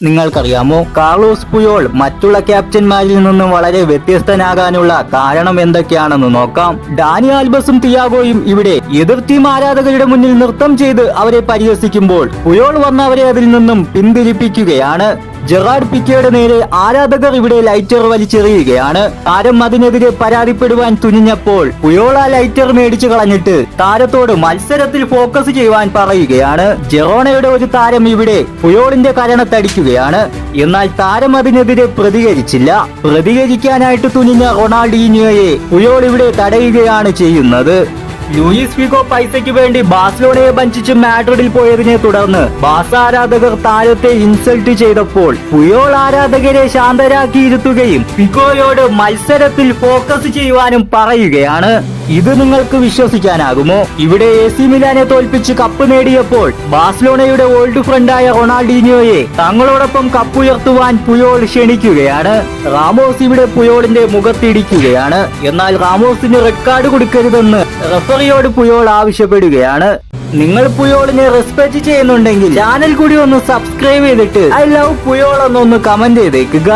നിങ്ങൾക്കറിയാമോ? Carlos Puyol മറ്റുള്ള ക്യാപ്റ്റന്മാരിൽ നിന്നും വളരെ വ്യത്യസ്തനാകാനുള്ള കാരണം എന്തൊക്കെയാണെന്ന് നോക്കാം. ഡാനി ആൽബസും തിയാഗോയും ഇവിടെ എതിർ ടീം ആരാധകരുടെ മുന്നിൽ നൃത്തം ചെയ്ത് അവരെ പരിഹസിക്കുമ്പോൾ പുയോൾ വന്ന് അവരെ അതിൽ നിന്നും പിന്തിരിപ്പിക്കുകയാണ്. ജെറാർഡ് പിക്കയുടെ നേരെ ആരാധകർ ഇവിടെ ലൈറ്റർ വലിച്ചെറിയുകയാണ്. താരം അതിനെതിരെ പരാതിപ്പെടുവാൻ തുനിഞ്ഞപ്പോൾ പുയോൾ ആ ലൈറ്റർ മേടിച്ചു കളഞ്ഞിട്ട് താരത്തോട് മത്സരത്തിൽ ഫോക്കസ് ചെയ്യുവാൻ പറയുകയാണ്. ജെറോണയുടെ ഒരു താരം ഇവിടെ പുയോളിന്റെ കരണത്തടിക്കുകയാണ്. എന്നാൽ താരം അതിനെതിരെ പ്രതികരിച്ചില്ല. പ്രതികരിക്കാനായിട്ട് തുനിഞ്ഞ റൊണാൾഡീഞ്ഞോയെ പുയോൾ ഇവിടെ തടയുകയാണ് ചെയ്യുന്നത്. ലൂയിസ് ഫിഗോ പൈസയ്ക്ക് വേണ്ടി ബാഴ്സലോണയെ വഞ്ചിച്ച് മാഡ്രിഡിൽ പോയതിനെ തുടർന്ന് ബാഴ്സ ആരാധകർ താരത്തെ ഇൻസൾട്ട് ചെയ്തപ്പോൾ പുയോൾ ആരാധകരെ ശാന്തരാക്കിയിരുത്തുകയും ഫിഗോയോട് മത്സരത്തിൽ ഫോക്കസ് ചെയ്യുവാനും പറയുകയാണ്. ഇത് നിങ്ങൾക്ക് വിശ്വസിക്കാനാകുമോ? ഇവിടെ AC മിലാനെ തോൽപ്പിച്ച് കപ്പ് നേടിയപ്പോൾ ബാഴ്സലോണയുടെ ഓൾഡ് ഫ്രണ്ടായ റൊണാൾഡീഞ്ഞോയെ തങ്ങളോടൊപ്പം കപ്പുയർത്തുവാൻ പുയോൾ ക്ഷണിക്കുകയാണ്. റാമോസ് ഇവിടെ പുയോളിന്റെ മുഖത്തിടിക്കുകയാണ്. എന്നാൽ റാമോസിന് റെഡ് കാർഡ് കൊടുക്കരുതെന്ന് റഫറിയോട് പുയോൾ ആവശ്യപ്പെടുകയാണ്. നിങ്ങൾ പുയോളിനെ റെസ്പെക്ട് ചെയ്യുന്നുണ്ടെങ്കിൽ ചാനൽ കൂടി ഒന്ന് സബ്സ്ക്രൈബ് ചെയ്തിട്ട് ഐ ലവ് പുയോൾ എന്നൊന്ന് കമന്റ് ചെയ്തേക്കുക.